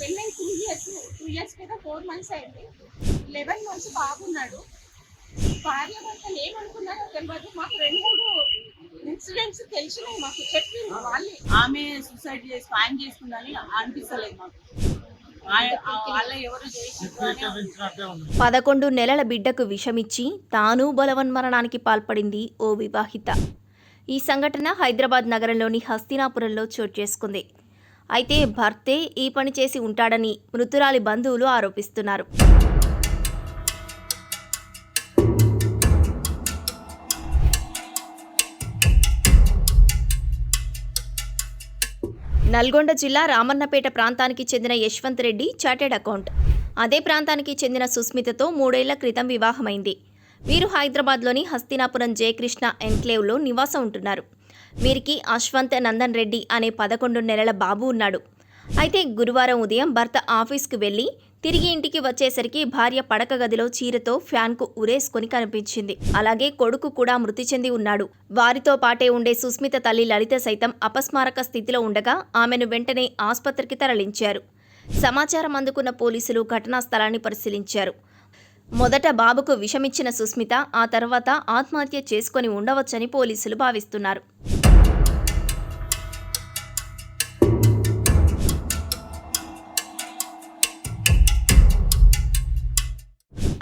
పెళ్ళై 2 ఇయర్స్ కదా 4 మంత్స్ అయింది. 11 మంత్స్ బాబున్నాడు. భార్య భర్తలు ఏమనుకున్నారో తెలియదు. మాకు 2, 3 ఇన్సిడెంట్స్ తెలిసినాయి, మాకు చెప్పింది వాళ్ళే. ఆమె సూసైడ్ చేసి ఫైన్ చేసుకుందని అనిపిస్తలేదు మాకు. 11 నెలల బిడ్డకు విషమిచ్చి తాను బలవన్మరణానికి పాల్పడింది ఓ వివాహిత. ఈ సంఘటన హైదరాబాద్ నగరంలోని హస్తినాపురంలో చోటు చేసుకుంది. అయితే భర్తే ఈ పని చేసి ఉంటాడని మృతురాలి బంధువులు ఆరోపిస్తున్నారు. నల్గొండ జిల్లా రామన్నపేట ప్రాంతానికి చెందిన యశ్వంత్ రెడ్డి చార్టెడ్ అకౌంట్. అదే ప్రాంతానికి చెందిన సుస్మితతో 3 ఏళ్ల క్రితం వివాహమైంది. వీరు హైదరాబాద్లోని హస్తినాపురం జయకృష్ణ ఎన్క్లేవ్లో నివాసం ఉంటున్నారు. వీరికి అశ్వంత్ నందన్ రెడ్డి అనే 11 నెలల బాబు ఉన్నాడు. అయితే గురువారం ఉదయం భర్త ఆఫీస్కు వెళ్లి తిరిగి ఇంటికి వచ్చేసరికి భార్య పడక గదిలో చీరతో ఫ్యాన్కు ఉరేసుకొని కనిపించింది. అలాగే కొడుకు కూడా మృతి చెంది ఉన్నాడు. వారితో పాటే ఉండే సుస్మిత తల్లి లలిత సైతం అపస్మారక స్థితిలో ఉండగా ఆమెను వెంటనే ఆసుపత్రికి తరలించారు. సమాచారం అందుకున్న పోలీసులు ఘటనా స్థలాన్ని పరిశీలించారు. మొదట బాబుకు విషమిచ్చిన సుస్మిత ఆ తర్వాత ఆత్మహత్య చేసుకొని ఉండవచ్చని పోలీసులు భావిస్తున్నారు.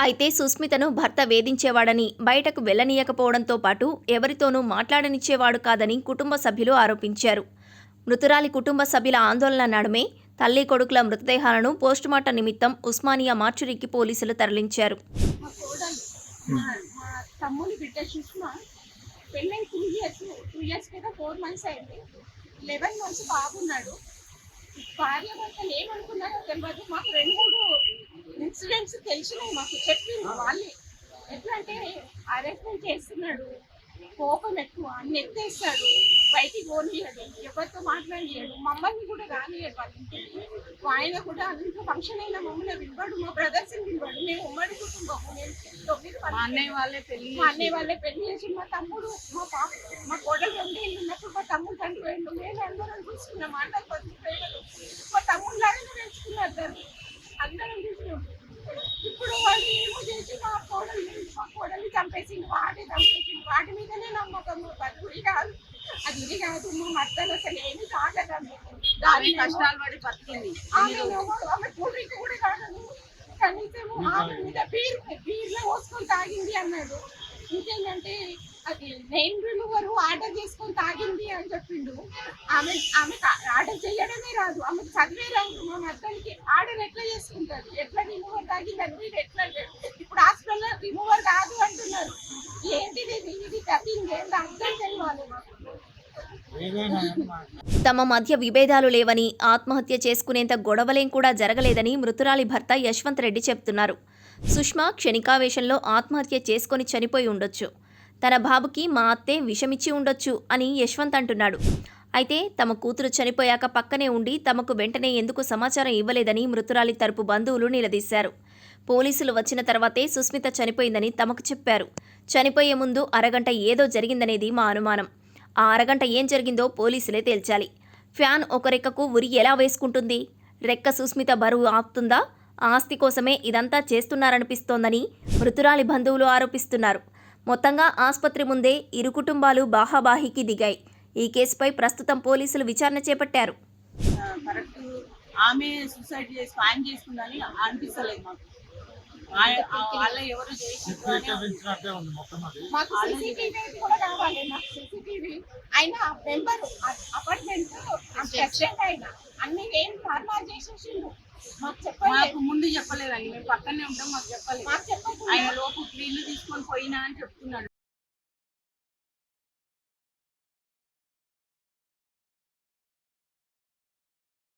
అయితే సుస్మితను భర్త వేధించేవాడని, బయటకు వెళ్లనీయకపోవడంతో పాటు ఎవరితోనూ మాట్లాడనిచ్చేవాడు కాదని కుటుంబ సభ్యులు ఆరోపించారు. మృతురాలి కుటుంబ సభ్యుల ఆందోళన నడుమే తల్లి కొడుకుల మృతదేహాలను పోస్టుమార్టం నిమిత్తం ఉస్మానియా మార్చురీకి పోలీసులు తరలించారు. తమ్ముని బిడ్డ సుష్మా పెళ్ళై 2 ఇయర్స్ కదా 4 మంత్స్ అయింది. 11 మంత్స్ బాబున్నాడు. భార్య భర్తలు ఏమనుకున్నారో తెలియదు. మాకు 2, 3 ఇన్సిడెంట్స్ తెలిసినాయి, మాకు చెప్పింది వాళ్ళే. ఎట్లా అంటే అరెస్ట్మెంట్ చేస్తున్నాడు, కోపం ఎక్కువ, అన్ని ఎత్తేస్తాడు, బయటికి పోనీయడు, ఎవరితో మాట్లాడియాడు, మమ్మల్ని కూడా రానియడు వాళ్ళ ఇంటికి. ఆయన కూడా అంత ఫంక్షన్ అయినా మమ్మల్ని వినవాడు, మా బ్రదర్స్ వినవాడు. మేము ఉమ్మడి కుటుంబం. మా అన్నయ్య వాళ్ళే పెళ్లి చేసి మా తమ్ముడు మా కోడలు 2 ఏళ్ళు ఉన్నప్పుడు మా తమ్ముడు చనిపోయాడు. మేము అందరం చూసుకున్నాం, అందరం బతికిపోయాడు. మా తమ్ముడు లాగానే పెంచుకున్నారు, అందరం చూసినాం. ఇప్పుడు వాళ్ళు ఏమో చేసి మా కోడల్ని చంపేసింది, వాటి మీదనే నమ్మకం. బతుకుడి కాదు, అది ఇది కాదు. మా మద్దలు అసలు ఏమి తాగదు, దాని కష్టాలు పడి బతికింది. ఆమె కూడ్రికి కూడా కాదు, కనీసం ఆమె మీద బీర్లో పోసుకొని తాగింది అన్నాడు. ఇంకేంటంటే అది మెయిన్ రిమూవర్ ఆర్డర్ చేసుకొని తాగింది అని చెప్పిండు. ఆమె ఆర్డర్ చేయడమే రాదు, ఆమెకు చదివే రాదు. మా మద్దలకి ఆర్డర్ ఎట్లా చేసుకుంటారు, ఎట్లా రిమూవర్ తాగింది అని మీరు ఎట్లా. ఇప్పుడు హాస్పిటల్లో రిమూవర్ కాదు అంటున్నారు. ఏంటిది ఇది తప్పింది, అర్థం తెలియాలి. తమ మధ్య విభేదాలు లేవని, ఆత్మహత్య చేసుకునేంత గొడవలేం కూడా జరగలేదని మృతురాలి భర్త యశ్వంత్ రెడ్డి చెప్తున్నారు. సుష్మా క్షణికావేశంలో ఆత్మహత్య చేసుకొని చనిపోయి ఉండొచ్చు. తన బాబుకి మా అత్తే విషమిచ్చి ఉండొచ్చు అని యశ్వంత్ అంటున్నాడు. అయితే తమ కూతురు చనిపోయాక పక్కనే ఉండి తమకు వెంటనే ఎందుకు సమాచారం ఇవ్వలేదని మృతురాలి తరపు బంధువులు నిలదీశారు. పోలీసులు వచ్చిన తర్వాతే సుస్మిత చనిపోయిందని తమకు చెప్పారు. చనిపోయే ముందు అరగంట ఏదో జరిగిందనేది మా అనుమానం. ఆ అరగంట ఏం జరిగిందో పోలీసులే తేల్చాలి. ఫ్యాన్ ఒక రెక్కకు ఉరి ఎలా వేసుకుంటుంది? రెక్క సుస్మిత బరువు ఆపుతుందా? ఆస్తి కోసమే ఇదంతా చేస్తున్నారనిపిస్తోందని మృతురాలి బంధువులు ఆరోపిస్తున్నారు. మొత్తంగా ఆసుపత్రి ముందే ఇరు కుటుంబాలు బాహాబాహికి దిగాయి. ఈ కేసుపై ప్రస్తుతం పోలీసులు విచారణ చేపట్టారు. కరెక్ట్, ఆమె సూసైడ్ చేసి ఫైన్ చేసుకుందని అనిపిస్తలేదు మాకు. వాళ్ళ ఎవరు మాకు సీసీటీవీ కూడా కావాలి. మాకు సీసీటీవీ అయినా మెంబర్ అపార్ట్మెంట్ ప్రెసిడెంట్ అయినా అన్ని ఏం ఫార్మాలు చేసేసిండు. మాకు ముందు చెప్పలేదండి, మేము పక్కనే ఉంటాం, మాకు చెప్పలేదు. ఆయన లోపు క్లీన్లు తీసుకొని పోయినా అని చెప్తున్నాడు.